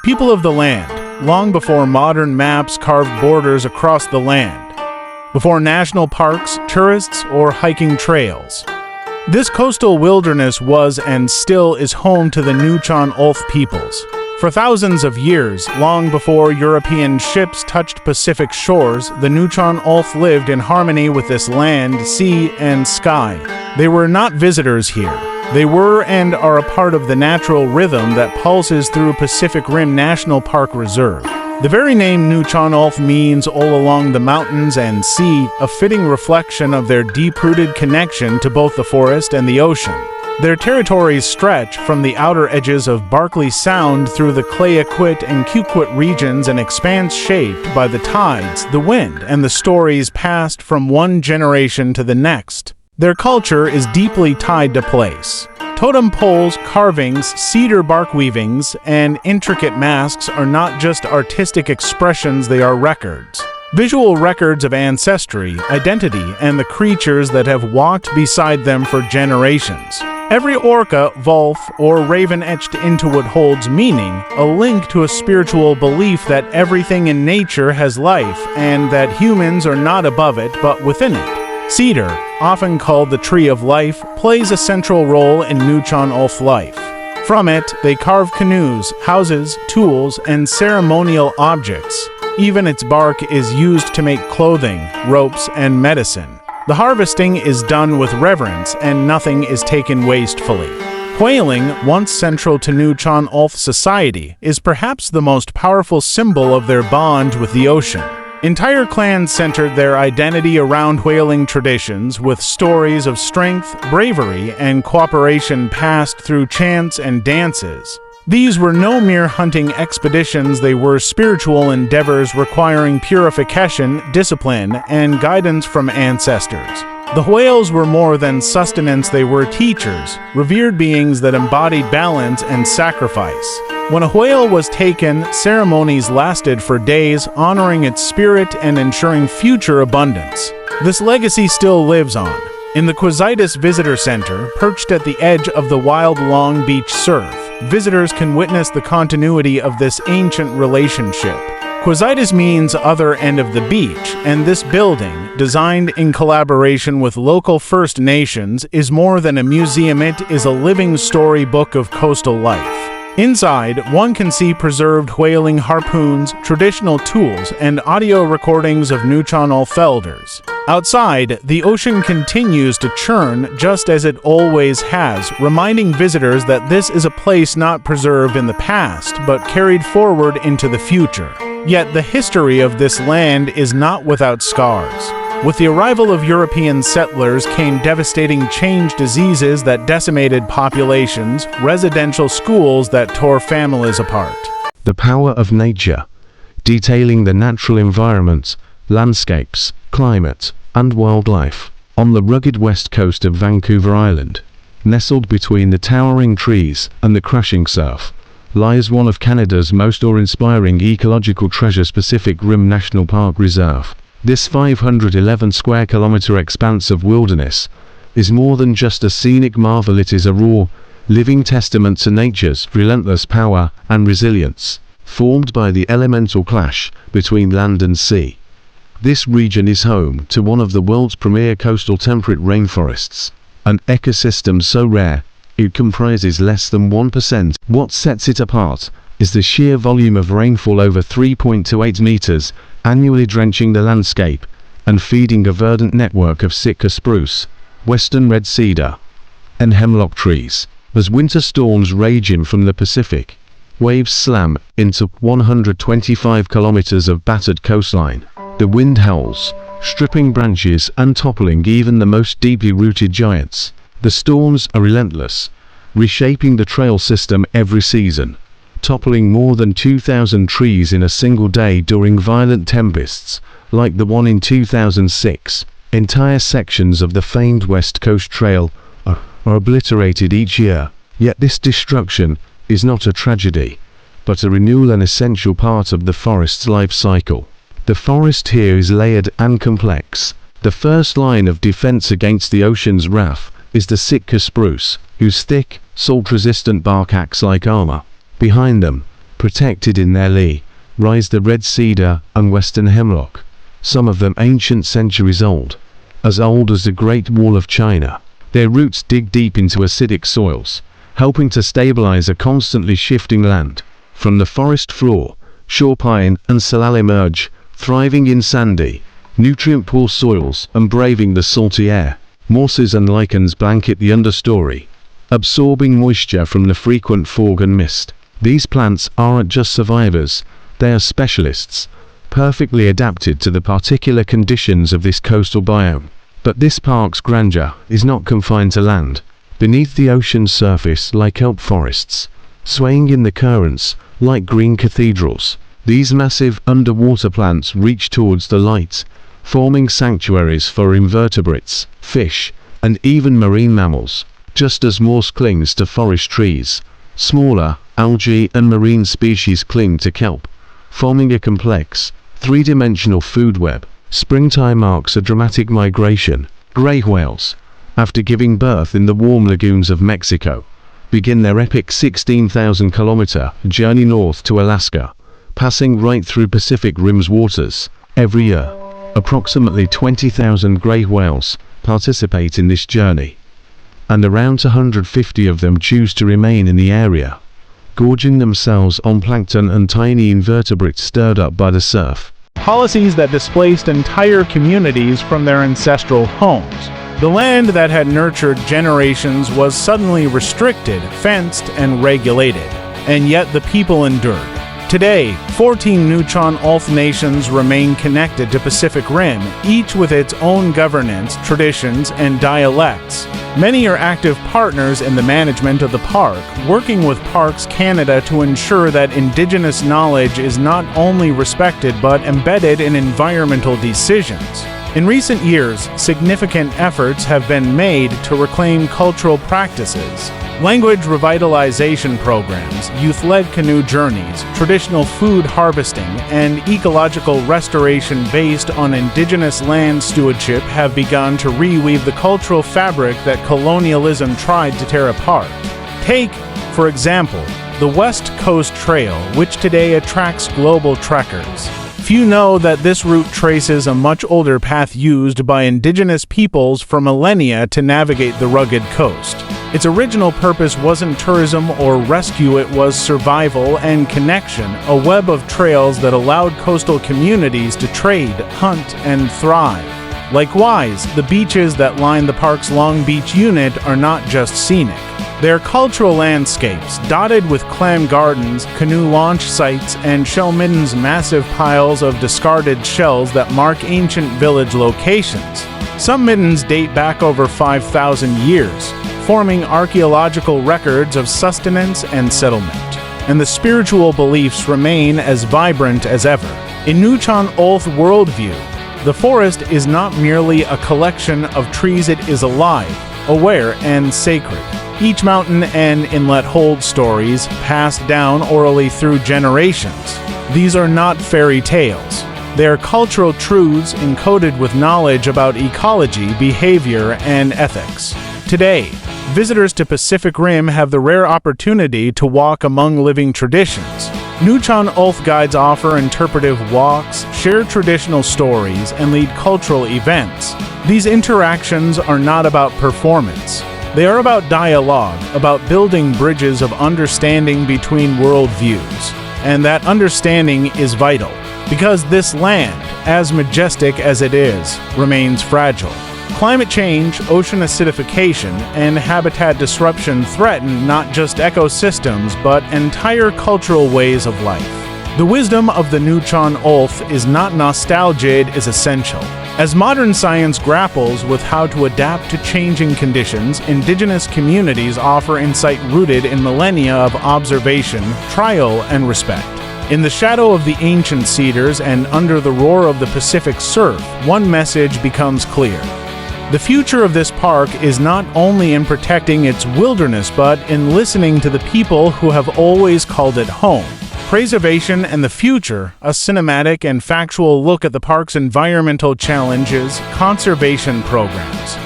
People of the land, long before modern maps carved borders across the land, before national parks, tourists, or hiking trails. This coastal wilderness was and still is home to the Nuu-chah-nulth peoples. For thousands of years, long before European ships touched Pacific shores, the Nuu-chah-nulth lived in harmony with this land, sea, and sky. They were not visitors here. They were and are a part of the natural rhythm that pulses through Pacific Rim National Park Reserve. The very name Nuu-chah-nulth means all along the mountains and sea, a fitting reflection of their deep-rooted connection to both the forest and the ocean. Their territories stretch from the outer edges of Barkley Sound through the Clayoquot and Quequot regions, an expanse shaped by the tides, the wind, and the stories passed from one generation to the next. Their culture is deeply tied to place. Totem poles, carvings, cedar bark weavings, and intricate masks are not just artistic expressions, they are records. Visual records of ancestry, identity, and the creatures that have walked beside them for generations. Every orca, wolf, or raven etched into what holds meaning, a link to a spiritual belief that everything in nature has life and that humans are not above it but within it. Cedar, often called the tree of life, plays a central role in Nuu-chah-nulth life. From it, they carve canoes, houses, tools, and ceremonial objects. Even its bark is used to make clothing, ropes, and medicine. The harvesting is done with reverence, and nothing is taken wastefully. Whaling, once central to Nuu-chah-nulth society, is perhaps the most powerful symbol of their bond with the ocean. Entire clans centered their identity around whaling traditions, with stories of strength, bravery, and cooperation passed through chants and dances. These were no mere hunting expeditions, they were spiritual endeavors requiring purification, discipline, and guidance from ancestors. The whales were more than sustenance, they were teachers, revered beings that embodied balance and sacrifice. When a whale was taken, ceremonies lasted for days, honoring its spirit and ensuring future abundance. This legacy still lives on. In the Quizzitis Visitor Center, perched at the edge of the wild Long Beach surf, visitors can witness the continuity of this ancient relationship. Quizzitis means other end of the beach, and this building, designed in collaboration with local First Nations, is more than a museum, it is a living storybook of coastal life. Inside, one can see preserved whaling harpoons, traditional tools, and audio recordings of Nuu-chah-nulth elders. Outside, the ocean continues to churn just as it always has, reminding visitors that this is a place not preserved in the past, but carried forward into the future. Yet the history of this land is not without scars. With the arrival of European settlers came devastating change, diseases that decimated populations, residential schools that tore families apart. The power of nature, detailing the natural environment, landscapes, climate, and wildlife. On the rugged west coast of Vancouver Island, nestled between the towering trees and the crashing surf, lies one of Canada's most awe-inspiring ecological treasures, Pacific Rim National Park Reserve. This 511 square kilometer expanse of wilderness is more than just a scenic marvel, it is a raw, living testament to nature's relentless power and resilience, formed by the elemental clash between land and sea. This region is home to one of the world's premier coastal temperate rainforests, an ecosystem so rare it comprises less than 1%. What sets it apart is the sheer volume of rainfall, over 3.28 meters, annually drenching the landscape and feeding a verdant network of Sitka spruce, western red cedar, and hemlock trees. As winter storms rage in from the Pacific, waves slam into 125 kilometers of battered coastline. The wind howls, stripping branches and toppling even the most deeply rooted giants. The storms are relentless, reshaping the trail system every season, toppling more than 2,000 trees in a single day during violent tempests, like the one in 2006. Entire sections of the famed West Coast Trail are obliterated each year. Yet this destruction is not a tragedy, but a renewal, an essential part of the forest's life cycle. The forest here is layered and complex. The first line of defense against the ocean's wrath is the Sitka spruce, whose thick, salt-resistant bark acts like armor. Behind them, Protected in their lee rise the red cedar and western hemlock, some of them ancient centuries old as the Great Wall of China. Their roots dig deep into acidic soils, helping to stabilize a constantly shifting land. From the forest floor, shore pine and salal emerge, thriving in sandy, nutrient-poor soils and braving the salty air. Mosses and lichens blanket the understory, absorbing moisture from the frequent fog and mist. These plants aren't just survivors, they are specialists, perfectly adapted to the particular conditions of this coastal biome. But this park's grandeur is not confined to land. Beneath the ocean's surface lie kelp forests, swaying in the currents like green cathedrals. These massive underwater plants reach towards the light, forming sanctuaries for invertebrates, fish, and even marine mammals. Just as moss clings to forest trees, smaller algae and marine species cling to kelp, forming a complex, three-dimensional food web. Springtime marks a dramatic migration. Gray whales, after giving birth in the warm lagoons of Mexico, begin their epic 16,000-kilometer journey north to Alaska, passing right through Pacific Rim's waters. Every year, approximately 20,000 gray whales participate in this journey, and around 150 of them choose to remain in the area, gorging themselves on plankton and tiny invertebrates stirred up by the surf. Policies that displaced entire communities from their ancestral homes. The land that had nurtured generations was suddenly restricted, fenced, and regulated, and yet the people endured. Today, 14 Nuu-chah-nulth nations remain connected to Pacific Rim, each with its own governance, traditions, and dialects. Many are active partners in the management of the park, working with Parks Canada to ensure that Indigenous knowledge is not only respected but embedded in environmental decisions. In recent years, significant efforts have been made to reclaim cultural practices. Language revitalization programs, youth-led canoe journeys, traditional food harvesting, and ecological restoration based on Indigenous land stewardship have begun to reweave the cultural fabric that colonialism tried to tear apart. Take, for example, the West Coast Trail, which today attracts global trekkers. Few know that this route traces a much older path used by Indigenous peoples for millennia to navigate the rugged coast. Its original purpose wasn't tourism or rescue, it was survival and connection, a web of trails that allowed coastal communities to trade, hunt, and thrive. Likewise, the beaches that line the park's Long Beach unit are not just scenic. They are cultural landscapes, dotted with clam gardens, canoe launch sites, and shell middens, massive piles of discarded shells that mark ancient village locations. Some middens date back over 5,000 years, forming archaeological records of sustenance and settlement. And the spiritual beliefs remain as vibrant as ever. In Nuu-chah-nulth worldview, the forest is not merely a collection of trees, it is alive, aware, and sacred. Each mountain and inlet hold stories passed down orally through generations. These are not fairy tales. They are cultural truths encoded with knowledge about ecology, behavior, and ethics. Today, visitors to Pacific Rim have the rare opportunity to walk among living traditions. Nuu-chah-nulth guides offer interpretive walks, share traditional stories, and lead cultural events. These interactions are not about performance. They are about dialogue, about building bridges of understanding between worldviews. And that understanding is vital, because this land, as majestic as it is, remains fragile. Climate change, ocean acidification, and habitat disruption threaten not just ecosystems, but entire cultural ways of life. The wisdom of the Nuu-chah-nulth is not nostalgia, it is essential. As modern science grapples with how to adapt to changing conditions, Indigenous communities offer insight rooted in millennia of observation, trial, and respect. In the shadow of the ancient cedars and under the roar of the Pacific surf, one message becomes clear. The future of this park is not only in protecting its wilderness, but in listening to the people who have always called it home. Preservation and the Future, a cinematic and factual look at the park's environmental challenges, conservation programs,